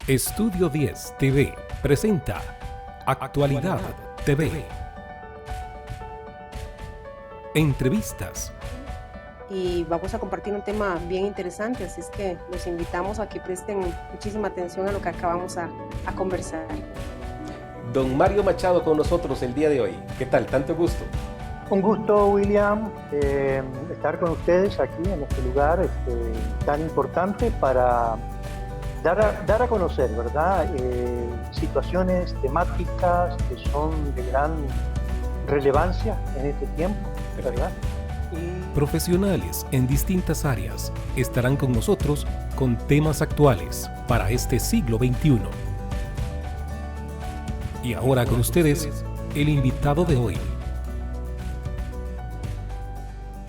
Estudio 10 TV presenta Actualidad TV. Entrevistas, Y vamos a compartir un tema bien interesante, así es que los invitamos a que presten muchísima atención a lo que acabamos a conversar. Don Mario Machado con nosotros el día de hoy. ¿Qué tal? Tanto gusto. Un gusto, William, estar con ustedes aquí en este lugar tan importante para dar a conocer, ¿verdad? Situaciones temáticas que son de gran relevancia en este tiempo, ¿verdad? profesionales en distintas áreas estarán con nosotros con temas actuales para este siglo XXI. Y ahora con ustedes, el invitado de hoy.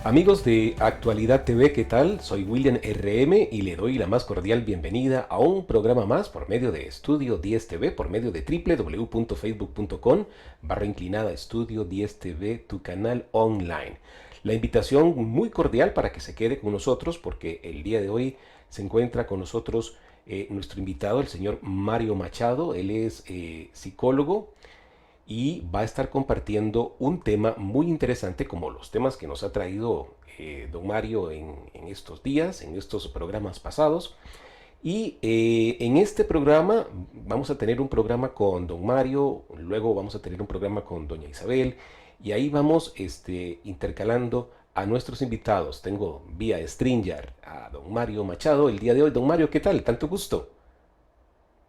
Amigos de Actualidad TV, ¿qué tal? Soy William RM y le doy la más cordial bienvenida a un programa más por medio de Estudio 10 TV, por medio de www.facebook.com/inclinada Estudio 10 TV, tu canal online. La invitación muy cordial para que se quede con nosotros porque el día de hoy se encuentra con nosotros nuestro invitado, el señor Mario Machado. Él es psicólogo y va a estar compartiendo un tema muy interesante como los temas que nos ha traído don Mario en estos días, en estos programas pasados. Y en este programa vamos a tener un programa con don Mario, luego vamos a tener un programa con doña Isabel y ahí vamos intercalando a nuestros invitados. Tengo vía Stringer a don Mario Machado el día de hoy. Don Mario, ¿qué tal? Tanto gusto.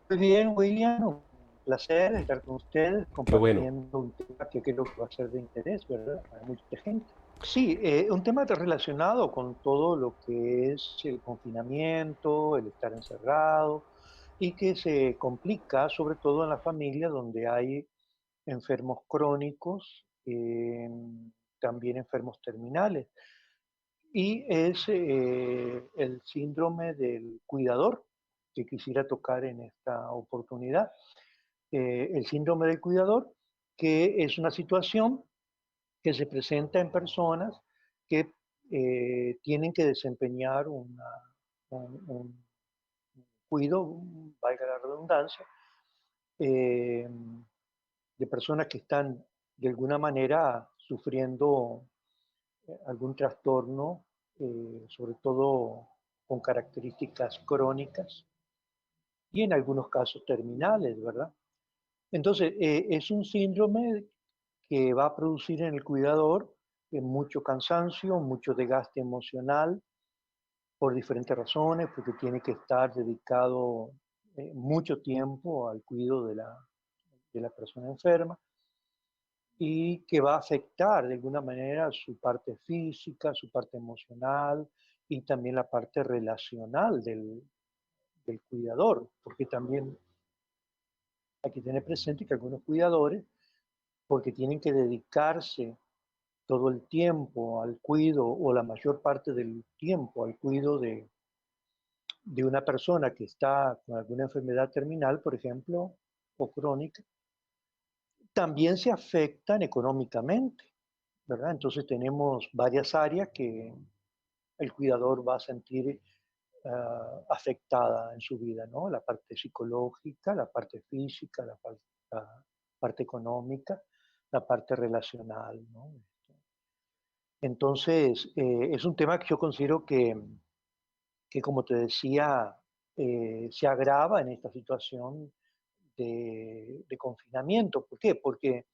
Muy bien, William, un placer estar con ustedes Qué bueno. compartiendo un tema que creo que va a ser de interés, ¿verdad? Para mucha gente. Sí, un tema relacionado con todo lo que es el confinamiento, el estar encerrado y que se complica sobre todo en las familias donde hay enfermos crónicos, también enfermos terminales. Y es el síndrome del cuidador que quisiera tocar en esta oportunidad. El síndrome del cuidador, que es una situación que se presenta en personas que tienen que desempeñar un cuido, valga la redundancia, eh, de personas que están de alguna manera sufriendo algún trastorno, sobre todo con características crónicas y en algunos casos terminales, ¿verdad? Entonces, es un síndrome que va a producir en el cuidador mucho cansancio, mucho desgaste emocional por diferentes razones, porque tiene que estar dedicado mucho tiempo al cuidado de la persona enferma y que va a afectar de alguna manera su parte física, su parte emocional y también la parte relacional del cuidador, porque también hay que tener presente que algunos cuidadores, porque tienen que dedicarse todo el tiempo al cuido o la mayor parte del tiempo al cuido de una persona que está con alguna enfermedad terminal, por ejemplo, o crónica, también se afectan económicamente, ¿verdad? Entonces tenemos varias áreas que el cuidador va a sentir afectada en su vida, ¿no? La parte psicológica, la parte física, la parte económica, la parte relacional, ¿no? Entonces, es un tema que yo considero que como te decía, se agrava en esta situación de confinamiento. ¿Por qué? Porque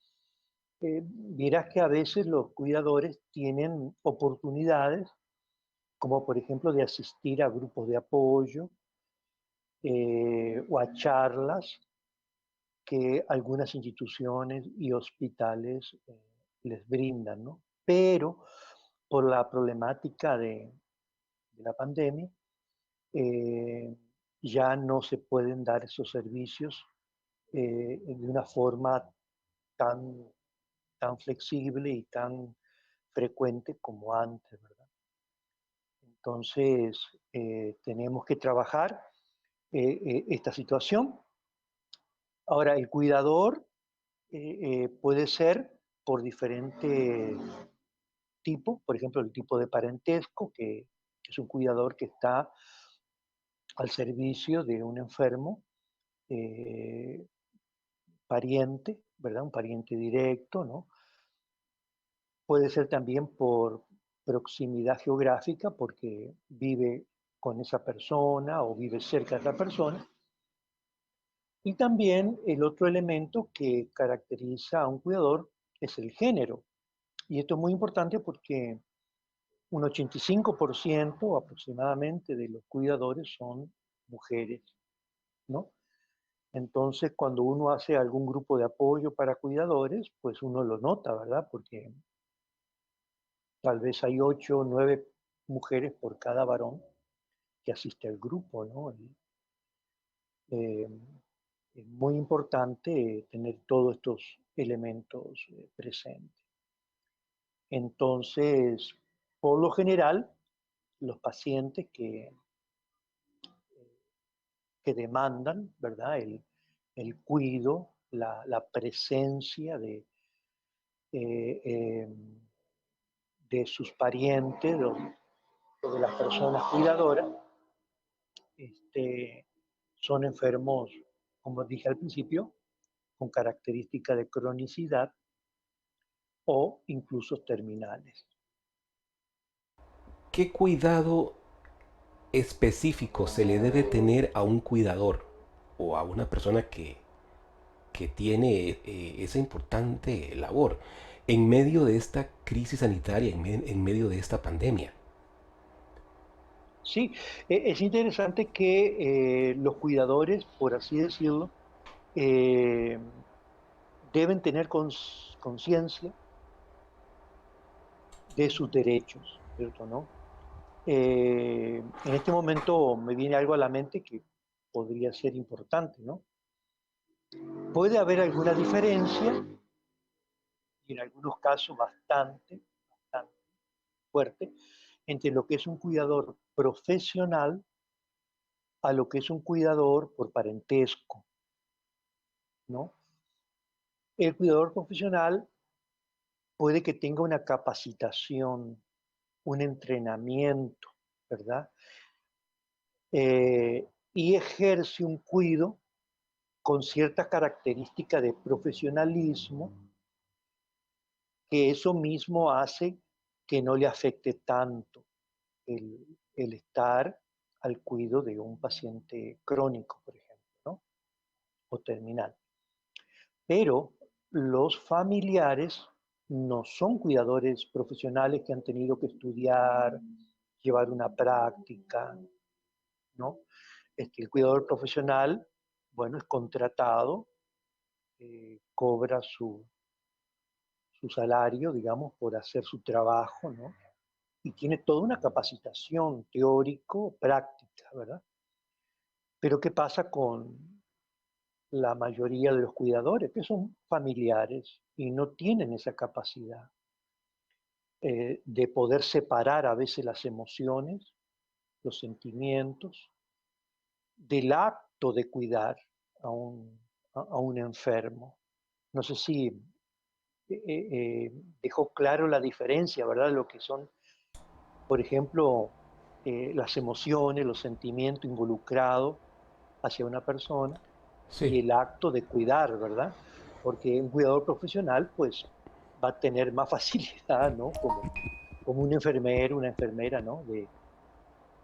verás que a veces los cuidadores tienen oportunidades, como por ejemplo de asistir a grupos de apoyo o a charlas que algunas instituciones y hospitales les brindan, ¿no? Pero por la problemática de la pandemia, eh, ya no se pueden dar esos servicios de una forma tan, tan flexible y tan frecuente como antes, ¿verdad? Entonces, tenemos que trabajar esta situación. Ahora, el cuidador puede ser por diferentes tipos, por ejemplo, el tipo de parentesco, que es un cuidador que está al servicio de un enfermo eh, pariente, ¿verdad? Un pariente directo, ¿no? Puede ser también por proximidad geográfica, porque vive con esa persona o vive cerca de esa persona. Y también el otro elemento que caracteriza a un cuidador es el género. Y esto es muy importante porque un 85% aproximadamente de los cuidadores son mujeres, ¿no? Entonces, cuando uno hace algún grupo de apoyo para cuidadores, pues uno lo nota, ¿verdad? Porque tal vez hay 8 o 9 mujeres por cada varón que asiste al grupo, ¿no? Eh, es muy importante tener todos estos elementos presentes. Entonces, por lo general, los pacientes que demandan, ¿verdad? El cuido, la presencia eh, eh, de sus parientes o de las personas cuidadoras, este, son enfermos, como dije al principio, con característica de cronicidad o incluso terminales. ¿Qué cuidado específico se le debe tener a un cuidador o a una persona que tiene esa importante labor en medio de esta crisis sanitaria, en medio de esta pandemia? Sí, es interesante que los cuidadores, por así decirlo, eh, deben tener conciencia de sus derechos, ¿cierto? ¿No? En este momento me viene algo a la mente que podría ser importante, ¿no? Puede haber alguna diferencia, y en algunos casos bastante fuerte, entre lo que es un cuidador profesional a lo que es un cuidador por parentesco, ¿no? El cuidador profesional puede que tenga una capacitación, un entrenamiento, ¿verdad? Y ejerce un cuido con cierta característica de profesionalismo, que eso mismo hace que no le afecte tanto el estar al cuido de un paciente crónico, por ejemplo, ¿no? O terminal. Pero los familiares no son cuidadores profesionales que han tenido que estudiar, llevar una práctica, ¿no? El cuidador profesional, bueno, es contratado, cobra su salario, digamos, por hacer su trabajo, ¿no? Y tiene toda una capacitación teórico-práctica, ¿verdad? Pero ¿qué pasa con la mayoría de los cuidadores, que son familiares y no tienen esa capacidad de poder separar a veces las emociones, los sentimientos, del acto de cuidar a un enfermo? No sé si dejó claro la diferencia, ¿verdad? Lo que son, por ejemplo, las emociones, los sentimientos involucrados hacia una persona Sí. y el acto de cuidar, ¿verdad? Porque un cuidador profesional, pues, va a tener más facilidad, ¿no? Como un enfermero, una enfermera, ¿no? De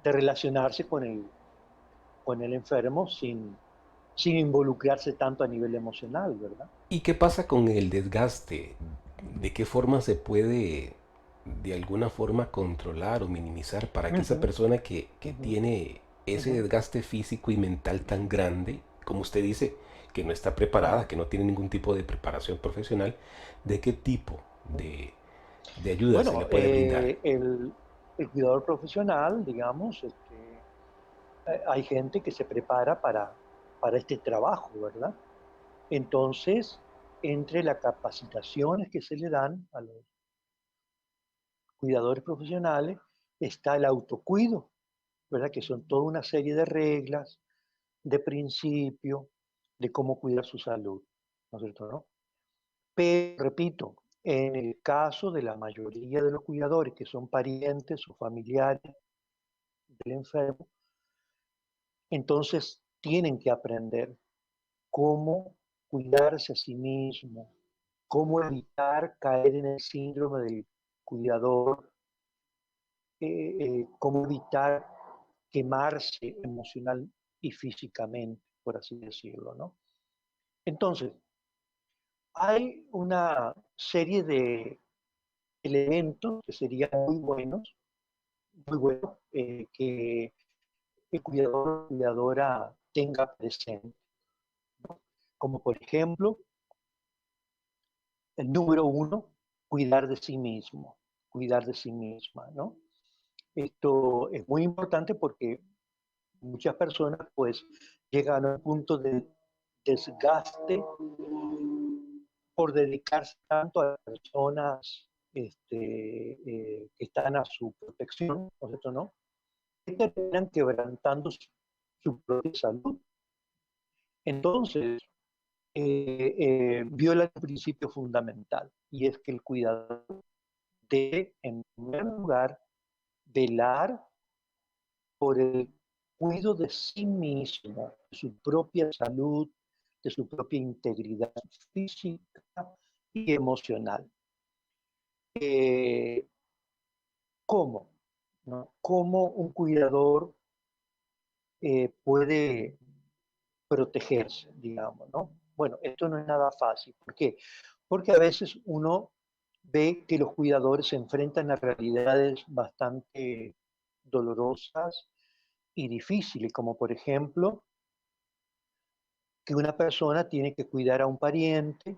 relacionarse con el enfermo sin involucrarse tanto a nivel emocional, ¿verdad? ¿Y qué pasa con el desgaste? ¿De qué forma se puede de alguna forma controlar o minimizar para que esa Ujú, persona que ujú, tiene ese ujú, desgaste físico y mental tan grande, como usted dice, que no está preparada, ajá, que no tiene ningún tipo de preparación profesional, de qué tipo ujú. de ayuda se le Bueno, puede brindar? el cuidador profesional, digamos, hay gente que se prepara para este trabajo, ¿verdad? Entonces, entre las capacitaciones que se le dan a los cuidadores profesionales está el autocuido, ¿verdad? Que son toda una serie de reglas, de principios, de cómo cuidar su salud, ¿no es cierto? ¿No? Pero, repito, en el caso de la mayoría de los cuidadores que son parientes o familiares del enfermo, entonces tienen que aprender. cómo cuidarse a sí mismo, cómo evitar caer en el síndrome del cuidador, cómo evitar quemarse emocional y físicamente, por así decirlo, ¿no? Entonces, hay una serie de elementos que serían muy buenos, que el cuidador o cuidadora tenga presente, ¿no? Como por ejemplo, el número uno, cuidar de sí mismo, cuidar de sí misma, ¿no? Esto es muy importante porque muchas personas pues llegan a un punto de desgaste por dedicarse tanto a personas que están a su protección, ¿no es cierto, no? Que terminan quebrantando su propia salud. Entonces, viola un principio fundamental, y es que el cuidador debe, en primer lugar, velar por el cuidado de sí mismo, de su propia salud, de su propia integridad física y emocional. Eh, ¿Cómo? ¿No? ¿Cómo un cuidador puede protegerse, digamos, ¿no? Bueno, esto no es nada fácil. ¿Por qué? Porque a veces uno ve que los cuidadores se enfrentan a realidades bastante dolorosas y difíciles, como por ejemplo que una persona tiene que cuidar a un pariente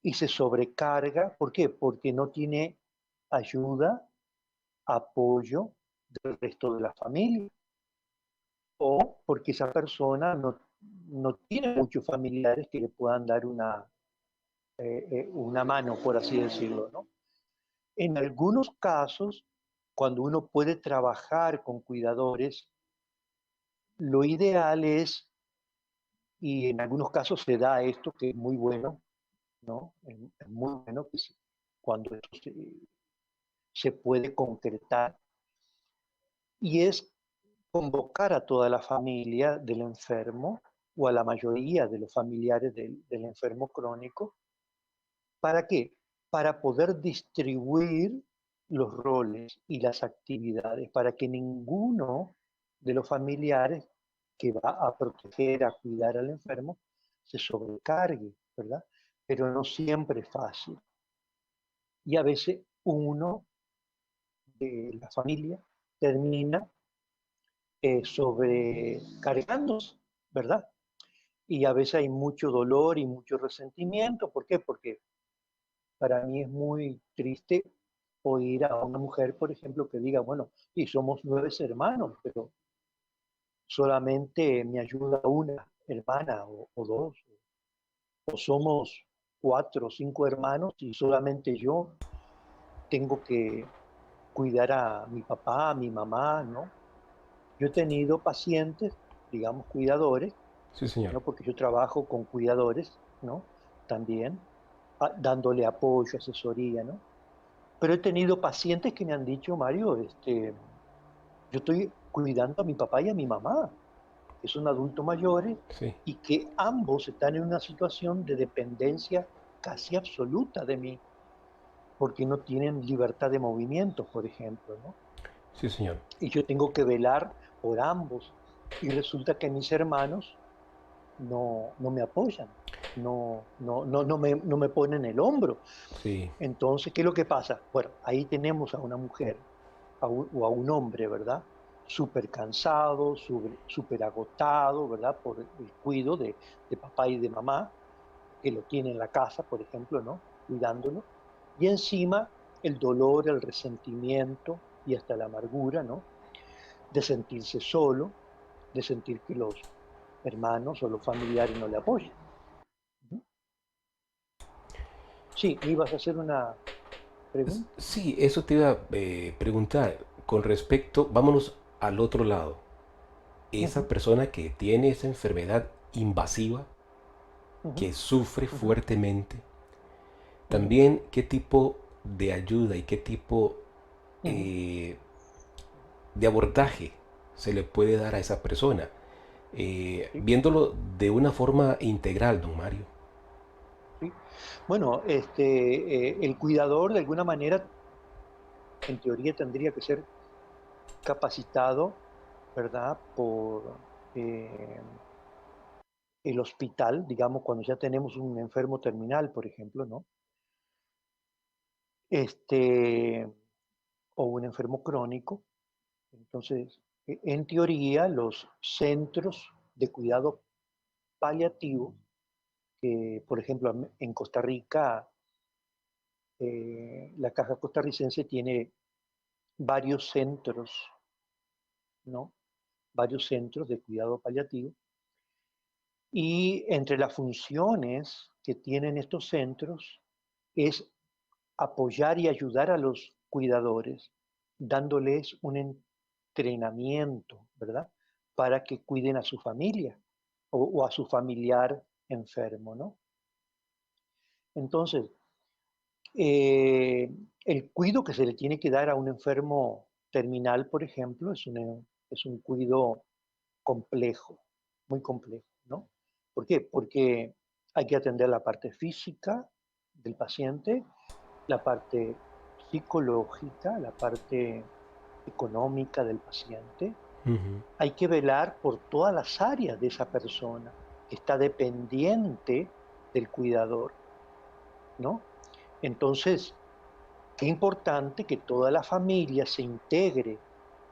y se sobrecarga. ¿Por qué? Porque no tiene ayuda, apoyo del resto de la familia, o porque esa persona no tiene muchos familiares que le puedan dar una mano, por así decirlo, ¿no? En algunos casos, cuando uno puede trabajar con cuidadores, lo ideal es, y en algunos casos se da esto, que es muy bueno, ¿no? Es muy bueno que cuando esto se puede concretar, y es convocar a toda la familia del enfermo o a la mayoría de los familiares del enfermo crónico. ¿Para qué? Para poder distribuir los roles y las actividades, para que ninguno de los familiares que va a proteger, a cuidar al enfermo, se sobrecargue, ¿verdad? Pero no siempre es fácil. Y a veces uno de la familia termina sobrecargándose, ¿verdad? Y a veces hay mucho dolor y mucho resentimiento. ¿Por qué? Porque para mí es muy triste oír a una mujer, por ejemplo, que diga, bueno, y somos 9 hermanos, pero solamente me ayuda una hermana o dos, o somos 4 o 5 hermanos y solamente yo tengo que cuidar a mi papá, a mi mamá, ¿no? Yo he tenido pacientes, digamos, cuidadores, Sí, señor. ¿no? Porque yo trabajo con cuidadores, ¿no? También, dándole apoyo, asesoría, ¿no? Pero he tenido pacientes que me han dicho, Mario, yo estoy cuidando a mi papá y a mi mamá, que son adultos mayores Sí. y que ambos están en una situación de dependencia casi absoluta de mí, porque no tienen libertad de movimiento, por ejemplo, ¿no? Sí, señor. Y yo tengo que velar por ambos. Y resulta que mis hermanos no me apoyan, no me ponen el hombro. Sí. Entonces, ¿qué es lo que pasa? Bueno, ahí tenemos a una mujer o a un hombre, ¿verdad? Súper cansado, súper agotado, ¿verdad? Por el cuidado de papá y de mamá, que lo tiene en la casa, por ejemplo, ¿no? Cuidándolo. Y encima el dolor, el resentimiento y hasta la amargura, ¿no? De sentirse solo, de sentir que los hermanos o los familiares no le apoyan. Sí, me ibas a hacer una pregunta. Sí, eso te iba a preguntar. Con respecto, vámonos al otro lado. Esa Ujú, persona que tiene esa enfermedad invasiva, ujú, que sufre ujú, fuertemente, ujú, también qué tipo de ayuda y qué tipo ujú, de abordaje se le puede dar a esa persona. ¿sí? viéndolo de una forma integral, don Mario. ¿Sí? Bueno, el cuidador de alguna manera, en teoría, tendría que ser capacitado, ¿verdad? Por el hospital, digamos, cuando ya tenemos un enfermo terminal, por ejemplo, ¿no? Este, o un enfermo crónico. Entonces, en teoría, los centros de cuidado paliativo, que por ejemplo en Costa Rica, la Caja Costarricense tiene varios centros, ¿no? Varios centros de cuidado paliativo. Y entre las funciones que tienen estos centros es apoyar y ayudar a los cuidadores, dándoles un entrenamiento, ¿verdad? Para que cuiden a su familia o a su familiar enfermo, ¿no? Entonces, eh, el cuidado que se le tiene que dar a un enfermo terminal, por ejemplo, es un cuidado complejo, muy complejo, ¿no? ¿Por qué? Porque hay que atender la parte física del paciente, la parte psicológica, la parte económica del paciente. Ujú. Hay que velar por todas las áreas de esa persona que está dependiente del cuidador, ¿no? Entonces, qué importante que toda la familia se integre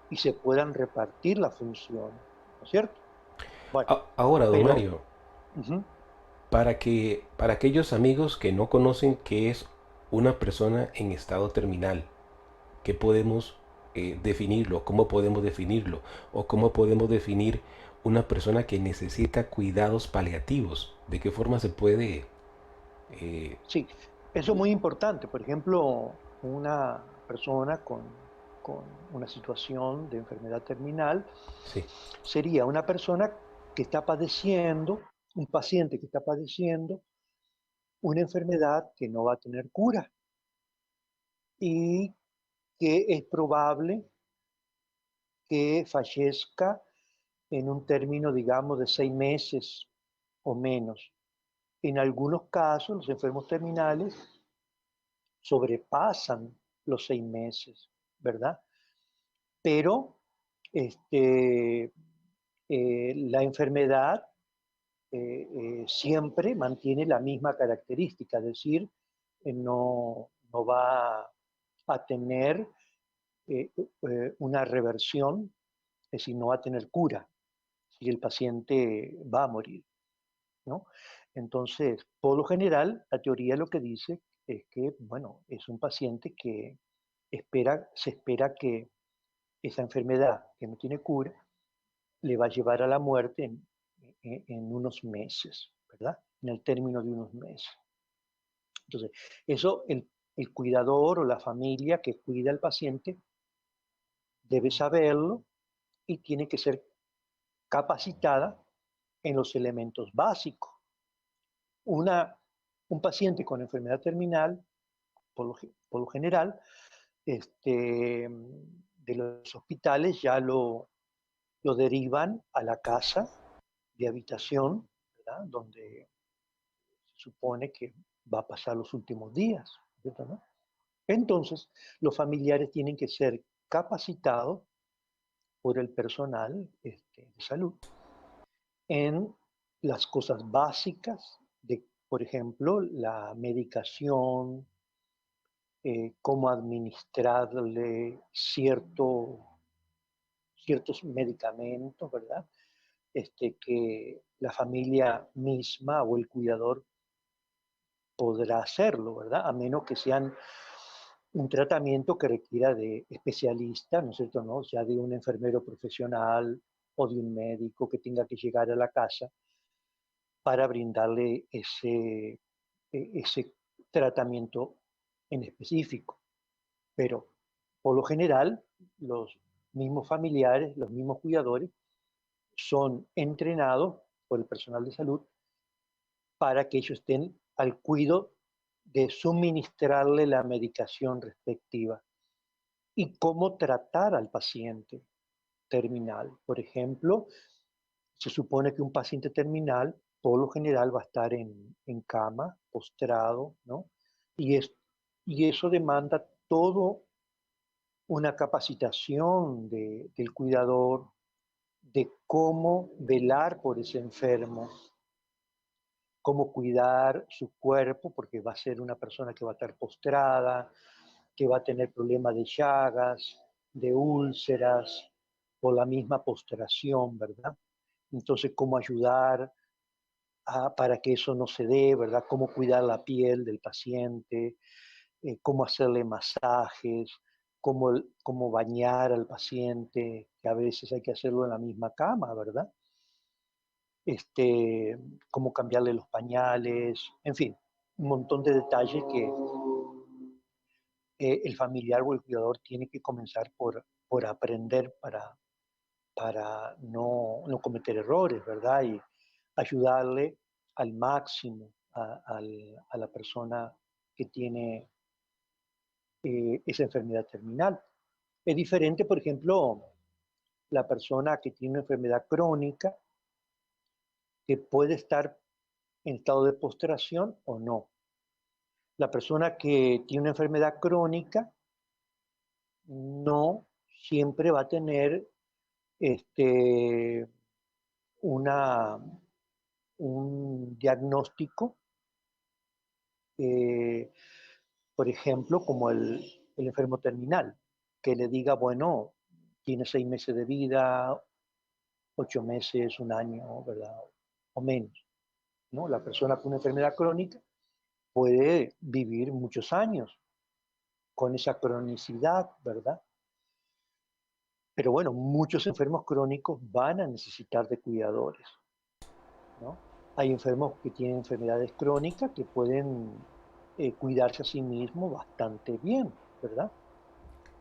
y se puedan repartir las funciones, ¿no es cierto? Bueno, Ahora, don pero Mario, ujú, para aquellos amigos que no conocen qué es una persona en estado terminal, ¿qué podemos definirlo? ¿Cómo podemos definirlo? ¿O cómo podemos definir una persona que necesita cuidados paliativos? ¿De qué forma se puede? eh, sí, eso es muy importante. Por ejemplo, una persona con una situación de enfermedad terminal sí. sería una persona que está padeciendo, un paciente que está padeciendo una enfermedad que no va a tener cura y que es probable que fallezca en un término, digamos, de 6 meses o menos. En algunos casos, los enfermos terminales sobrepasan los 6 meses, ¿verdad? Pero este, la enfermedad siempre mantiene la misma característica, es decir, no va a tener una reversión, es decir, no va a tener cura y el paciente va a morir, ¿no? Entonces, por lo general, la teoría lo que dice es que, bueno, es un paciente que se espera que esa enfermedad que no tiene cura le va a llevar a la muerte en unos meses, ¿verdad? En el término de unos meses. Entonces, eso el cuidador o la familia que cuida al paciente debe saberlo y tiene que ser capacitada en los elementos básicos. Una, un paciente con enfermedad terminal, por lo general, de los hospitales ya lo derivan a la casa de habitación, ¿verdad? Donde se supone que va a pasar los últimos días, ¿cierto, no? Entonces, los familiares tienen que ser capacitados por el personal de salud en las cosas básicas de, por ejemplo, la medicación, cómo administrarle ciertos medicamentos, ¿verdad? Que la familia misma o el cuidador podrá hacerlo, ¿verdad? A menos que sean un tratamiento que requiera de especialista, ¿no es cierto? ¿No? Ya de un enfermero profesional o de un médico que tenga que llegar a la casa para brindarle ese tratamiento en específico. Pero por lo general, los mismos familiares, los mismos cuidadores, son entrenados por el personal de salud para que ellos estén al cuidado de suministrarle la medicación respectiva y cómo tratar al paciente terminal. Por ejemplo, Se supone que un paciente terminal, por lo general, va a estar en cama, postrado, ¿no? Y, es, y eso demanda todo una capacitación del cuidador, de cómo velar por ese enfermo, cómo cuidar su cuerpo, porque va a ser una persona que va a estar postrada, que va a tener problemas de llagas, de úlceras, por la misma postración, ¿verdad? Entonces, cómo ayudar para que eso no se dé, ¿verdad? Cómo cuidar la piel del paciente, cómo hacerle masajes, cómo bañar al paciente, que a veces hay que hacerlo en la misma cama, ¿verdad? Cómo cambiarle los pañales, en fin, un montón de detalles que el familiar o el cuidador tiene que comenzar por aprender para no cometer errores, ¿verdad? Y ayudarle al máximo a la persona que tiene esa enfermedad terminal. Es diferente, por ejemplo, la persona que tiene una enfermedad crónica, que puede estar en estado de postración o no. La persona que tiene una enfermedad crónica no siempre va a tener este, una, un diagnóstico, eh, por ejemplo, como el enfermo terminal, que le diga, bueno, tiene 6 meses de vida, 8 meses, un año, ¿verdad? O menos, ¿no? La persona con una enfermedad crónica puede vivir muchos años con esa cronicidad, ¿verdad? Pero bueno, muchos enfermos crónicos van a necesitar de cuidadores, ¿no? Hay enfermos que tienen enfermedades crónicas que pueden cuidarse a sí mismos bastante bien, ¿verdad?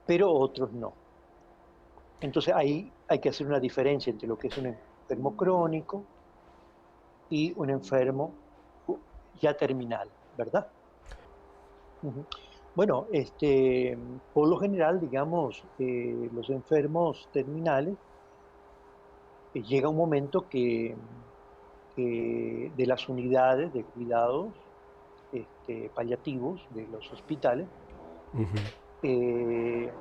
Pero otros no. Entonces ahí hay que hacer una diferencia entre lo que es un enfermo crónico y un enfermo ya terminal, ¿verdad? Ujú. Bueno, por lo general, digamos, los enfermos terminales, llega un momento que de las unidades de cuidados paliativos de los hospitales Ujú. eh,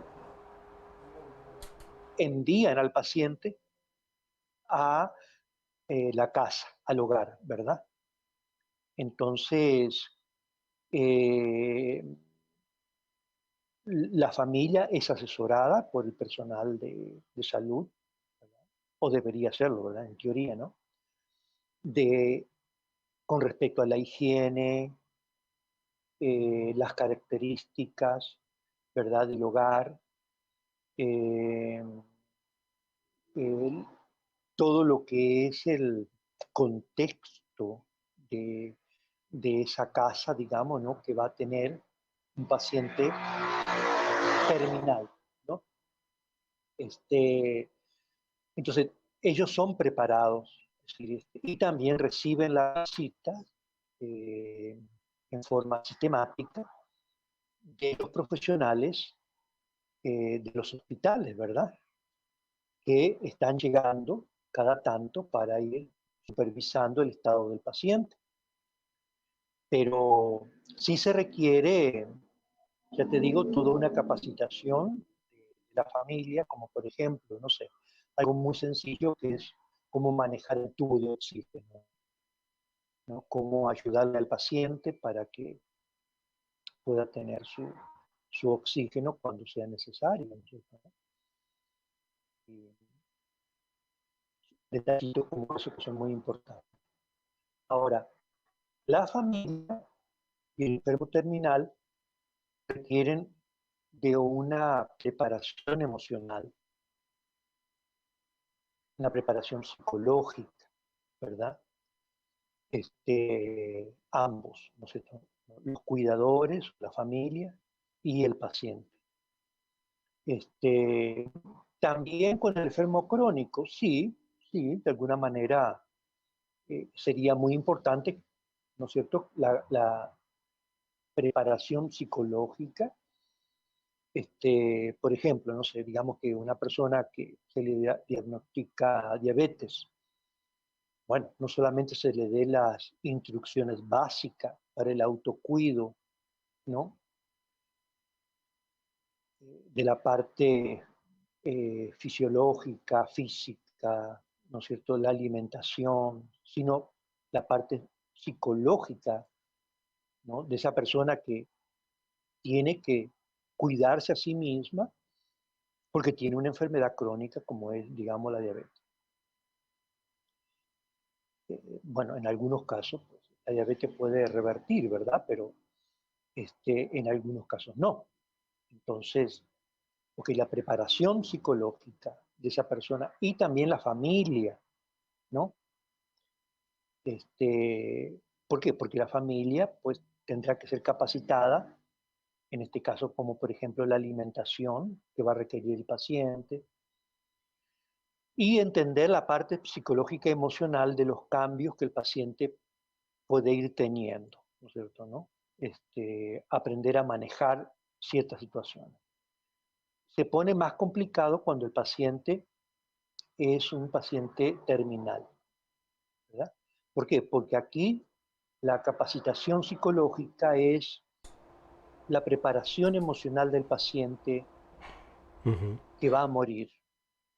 envían al paciente a la casa, al hogar, ¿verdad? Entonces, eh, la familia es asesorada por el personal de salud, ¿verdad? O debería serlo, ¿verdad? En teoría, ¿no? De, con respecto a la higiene, las características, ¿verdad? Del hogar, eh, el- todo lo que es el contexto de, de esa casa, digamos, ¿no? Que va a tener un paciente terminal, ¿no? Este, entonces, ellos son preparados, es decir, y también reciben las citas eh, en forma sistemática de los profesionales de los hospitales, ¿verdad? Que están llegando cada tanto para ir supervisando el estado del paciente. Pero sí se requiere, ya te digo, toda una capacitación de la familia, como por ejemplo, no sé, algo muy sencillo que es cómo manejar el tubo de oxígeno, ¿no? Cómo ayudarle al paciente para que pueda tener su oxígeno cuando sea necesario, ¿no? Y detallitos como eso que son muy importantes. Ahora, la familia y el enfermo terminal requieren de una preparación emocional, una preparación psicológica, ¿verdad? Ambos, ¿no es cierto? Los cuidadores, la familia y el paciente. Este, También con el enfermo crónico, sí, sí, de alguna manera sería muy importante, ¿no es cierto?, la preparación psicológica. Por ejemplo, no sé, digamos que una persona que se le diagnostica diabetes bueno, no solamente se le dé las instrucciones básicas para el autocuido, ¿no? De la parte fisiológica, física, ¿no es cierto?, la alimentación, sino la parte psicológica, ¿no?, de esa persona que tiene que cuidarse a sí misma porque tiene una enfermedad crónica como es, digamos, la diabetes. Bueno, en algunos casos, pues, la diabetes puede revertir, ¿verdad? Pero en algunos casos no. Entonces, porque la preparación psicológica de esa persona y también la familia, ¿no? ¿Por qué? Porque la familia, pues, tendrá que ser capacitada, en este caso, como por ejemplo la alimentación que va a requerir el paciente, y entender la parte psicológica y emocional de los cambios que el paciente puede ir teniendo, ¿no es cierto? ¿No? Aprender a manejar ciertas situaciones. Se pone más complicado cuando el paciente es un paciente terminal, ¿verdad? ¿Por qué? Porque aquí la capacitación psicológica es la preparación emocional del paciente Ujú. que va a morir,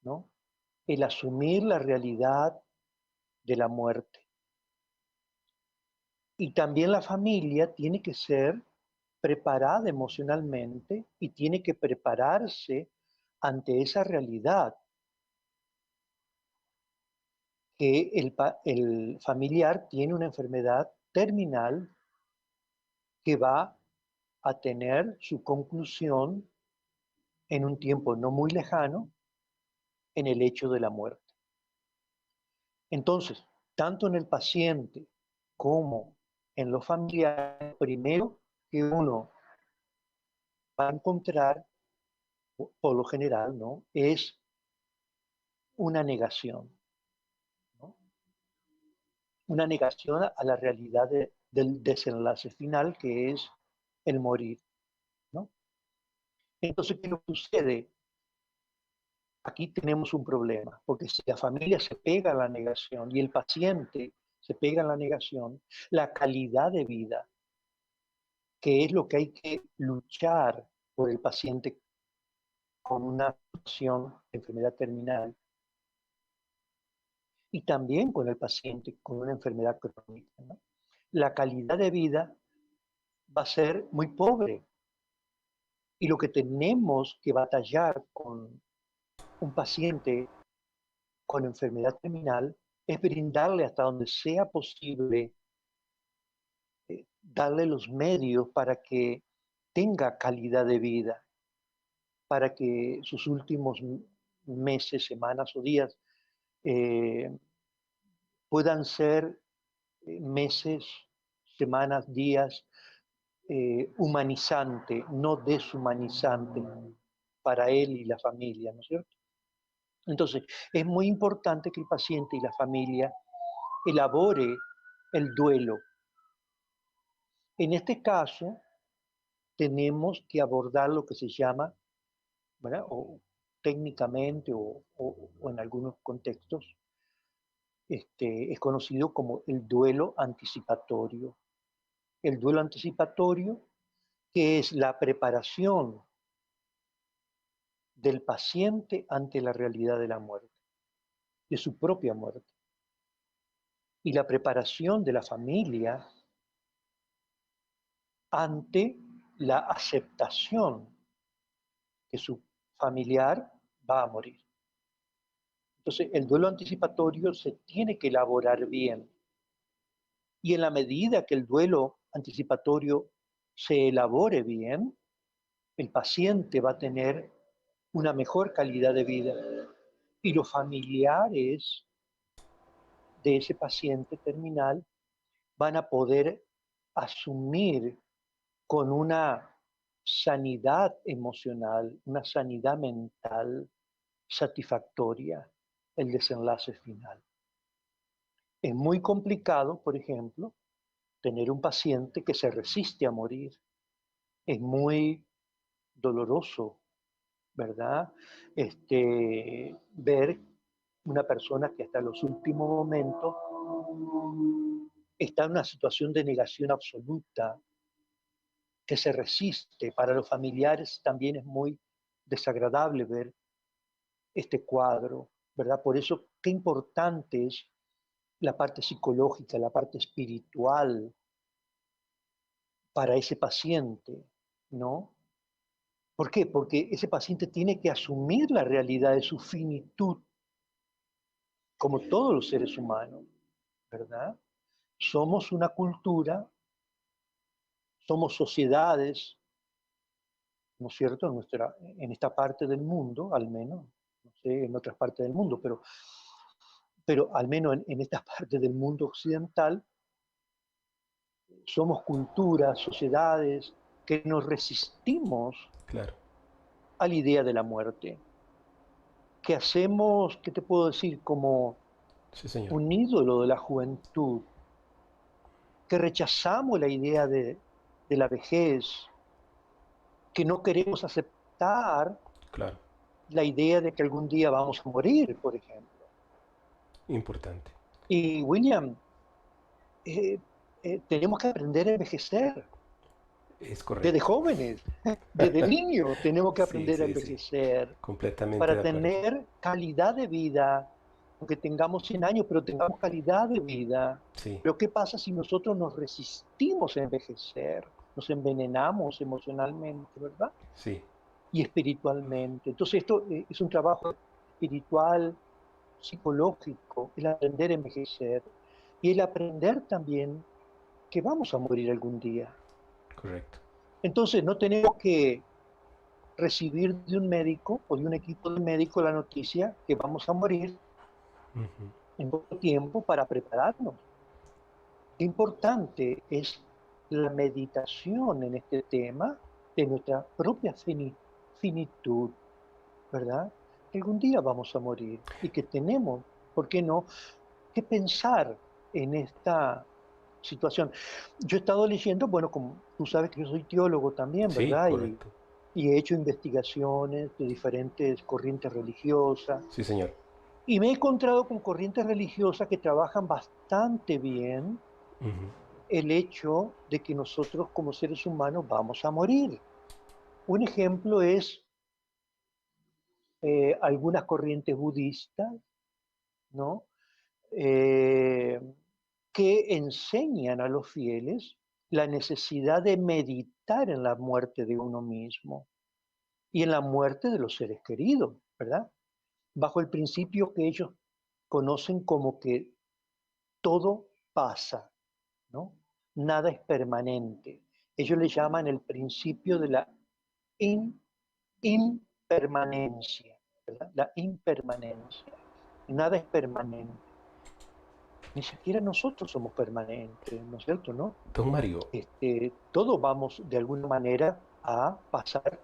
¿no? El asumir la realidad de la muerte. Y también la familia tiene que ser preparada emocionalmente y tiene que prepararse ante esa realidad que el familiar tiene una enfermedad terminal que va a tener su conclusión en un tiempo no muy lejano en el hecho de la muerte. Entonces, tanto en el paciente como en los familiares, primero que uno va a encontrar, por lo general, ¿no?, es una negación, ¿no? Una negación a la realidad del desenlace final, que es el morir, ¿no? Entonces, ¿qué es lo que sucede? Aquí tenemos un problema, porque si la familia se pega a la negación y el paciente se pega a la negación, la calidad de vida, que es lo que hay que luchar por el paciente con una situación de enfermedad terminal y también con el paciente con una enfermedad crónica, ¿no? La calidad de vida va a ser muy pobre y lo que tenemos que batallar con un paciente con enfermedad terminal es brindarle hasta donde sea posible, darle los medios para que tenga calidad de vida, para que sus últimos meses, semanas o días eh, puedan ser meses, semanas, días humanizante, no deshumanizante para él y la familia, ¿no es cierto? Entonces, es muy importante que el paciente y la familia elabore el duelo. En este caso, tenemos que abordar lo que se llama, ¿verdad?, o técnicamente o en algunos contextos, es conocido como el duelo anticipatorio. El duelo anticipatorio, que es la preparación del paciente ante la realidad de la muerte, de su propia muerte, y la preparación de la familia ante la aceptación que su familiar va a morir. Entonces, el duelo anticipatorio se tiene que elaborar bien. Y en la medida que el duelo anticipatorio se elabore bien, el paciente va a tener una mejor calidad de vida. Y los familiares de ese paciente terminal van a poder asumir con una sanidad emocional, una sanidad mental satisfactoria el desenlace final. Es muy complicado, por ejemplo, tener un paciente que se resiste a morir. Es muy doloroso, ¿verdad? Ver una persona que hasta los últimos momentos está en una situación de negación absoluta, que se resiste. Para los familiares también es muy desagradable ver este cuadro, ¿verdad? Por eso, qué importante es la parte psicológica, la parte espiritual para ese paciente, ¿no? ¿Por qué? Porque ese paciente tiene que asumir la realidad de su finitud, como todos los seres humanos, ¿verdad? Somos una cultura, somos sociedades, ¿no es cierto? En esta parte del mundo, al menos, no sé, en otras partes del mundo, pero al menos en esta parte del mundo occidental, somos culturas, sociedades que nos resistimos Claro. a la idea de la muerte, que hacemos, ¿qué te puedo decir? Como Sí, señor. un ídolo de la juventud, que rechazamos la idea de la vejez, que no queremos aceptar Claro. la idea de que algún día vamos a morir, por ejemplo. Importante. Y William, eh, tenemos que aprender a envejecer. Es Desde correcto. jóvenes, desde niños tenemos que Sí, aprender a sí, sí. envejecer Completamente para de acuerdo. tener calidad de vida, aunque tengamos 100 años, pero tengamos calidad de vida. Sí, Pero ¿qué pasa si nosotros nos resistimos a envejecer? Nos envenenamos emocionalmente, ¿verdad? sí. Y espiritualmente. Entonces esto es un trabajo espiritual, psicológico, el aprender a envejecer y el aprender también que vamos a morir algún día. Correcto. Entonces no tenemos que recibir de un médico o de un equipo de médicos la noticia que vamos a morir Ujú. en poco tiempo para prepararnos. Qué importante es la meditación en este tema de nuestra propia finitud, ¿verdad? Que algún día vamos a morir y que tenemos, ¿por qué no?, que pensar en esta situación. Yo he estado leyendo, bueno, como tú sabes que yo soy teólogo también, Sí, ¿verdad? correcto. Y he hecho investigaciones de diferentes corrientes religiosas Sí, señor. y me he encontrado con corrientes religiosas que trabajan bastante bien Ujú. el hecho de que nosotros como seres humanos vamos a morir. Un ejemplo es algunas corrientes budistas, ¿no? Eh, que enseñan a los fieles la necesidad de meditar en la muerte de uno mismo y en la muerte de los seres queridos, ¿verdad? Bajo el principio que ellos conocen como que todo pasa, ¿no? Nada es permanente. Ellos le llaman el principio de la in- impermanencia, ¿verdad? La impermanencia. Nada es permanente. Ni siquiera nosotros somos permanentes, ¿no es cierto, no? Don Mario, Todos vamos de alguna manera a pasar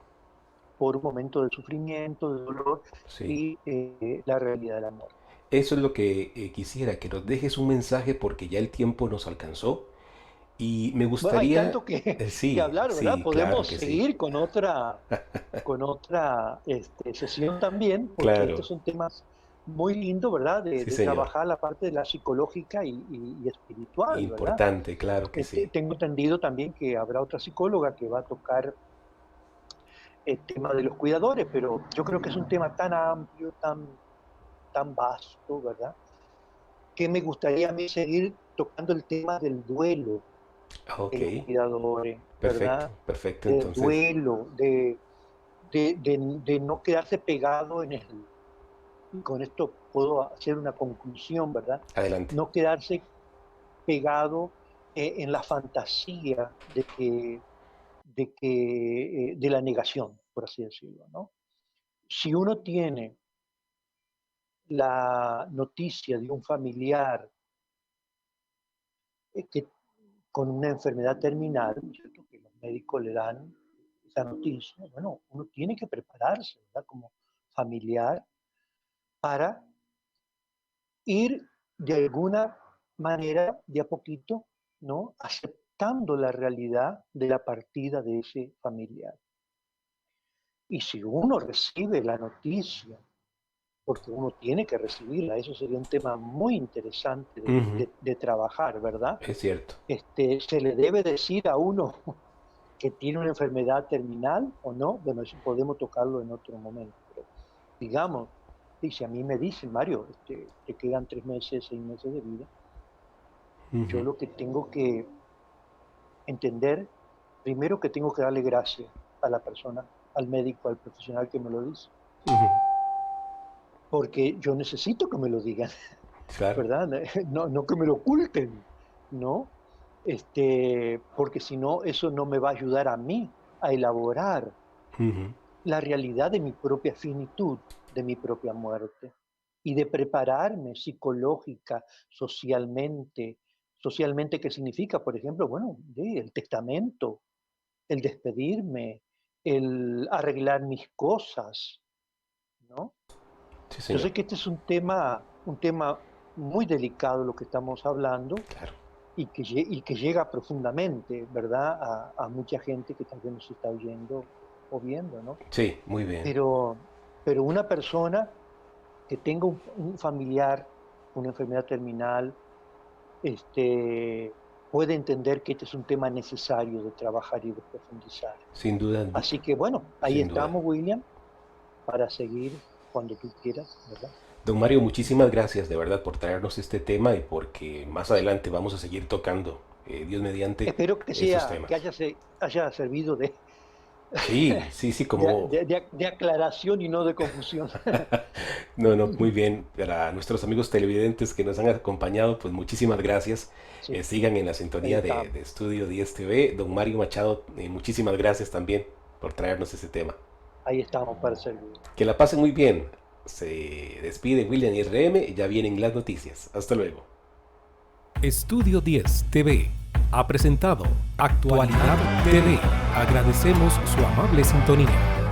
por un momento de sufrimiento, de dolor sí. y la realidad de la muerte. Eso es lo que quisiera, que nos dejes un mensaje porque ya el tiempo nos alcanzó y me Bueno, hay gustaría, tanto que sí, hablar, ¿verdad? sí, claro Podemos que sí, seguir con otra sesión también, porque estos claro, son temas muy lindos, ¿verdad? sí, De señor. trabajar la parte de la psicológica y espiritual, ¿verdad? Importante, claro que sí. Tengo entendido también que habrá otra psicóloga que va a tocar el tema de los cuidadores, pero yo creo que es un tema tan amplio, tan vasto, ¿verdad? Que me gustaría a mí seguir tocando el tema del duelo Ah, de ok, los cuidadores, perfecto, ¿verdad? perfecto. Del Entonces, duelo, de no quedarse pegado en el... Con esto puedo hacer una conclusión, ¿verdad? adelante. No quedarse pegado en la fantasía de la negación, por así decirlo, ¿no? Si uno tiene la noticia de un familiar que con una enfermedad terminal, ¿no es cierto?, que los médicos le dan esa noticia, bueno, uno tiene que prepararse, ¿verdad?, como familiar para ir de alguna manera, de a poquito, ¿no?, aceptando la realidad de la partida de ese familiar. Y si uno recibe la noticia porque uno tiene que recibirla. Eso sería un tema muy interesante Ujú. de trabajar, ¿verdad? Es cierto. ¿Se le debe decir a uno que tiene una enfermedad terminal o no? Bueno, eso podemos tocarlo en otro momento. Pero digamos, si a mí me dicen, Mario, te quedan 3 meses, 6 meses de vida, yo Ujú, lo que tengo que entender, primero que tengo que darle gracias a la persona, al médico, al profesional que me lo dice, ujú. porque yo necesito que me lo digan, Claro. ¿verdad? No, no que me lo oculten, ¿no? Porque si no, eso no me va a ayudar a mí a elaborar Ujú. la realidad de mi propia finitud, de mi propia muerte, y de prepararme psicológica, socialmente. Socialmente, ¿qué significa? Por ejemplo, bueno, sí, el testamento, el despedirme, el arreglar mis cosas, ¿no? Sí, Yo señor. sé que este es un tema muy delicado lo que estamos hablando Claro. y que llega profundamente, ¿verdad? A mucha gente que tal vez nos está oyendo o viendo, ¿no? Sí, muy bien. Pero, pero una persona que tenga un familiar con una enfermedad terminal, puede entender que este es un tema necesario de trabajar y de profundizar. Sin duda, Así que bueno, ahí sin duda. estamos, William, para seguir cuando tú quieras, ¿verdad? Don Mario, muchísimas gracias de verdad por traernos este tema y porque más adelante vamos a seguir tocando, Dios mediante, Espero que estos sea, que temas. haya servido Sí, sí, sí, como... de aclaración y no de confusión. No, no, muy bien. Para nuestros amigos televidentes que nos han acompañado, pues muchísimas gracias. Sí, Sigan en la ahí sintonía estamos. de Estudio 10 TV. Don Mario Machado, muchísimas gracias también por traernos ese tema. Ahí estamos para servir. Que la pasen muy bien. Se despide William y RM y ya vienen las noticias. Hasta luego. Estudio 10 TV ha presentado Actualidad TV. Agradecemos su amable sintonía.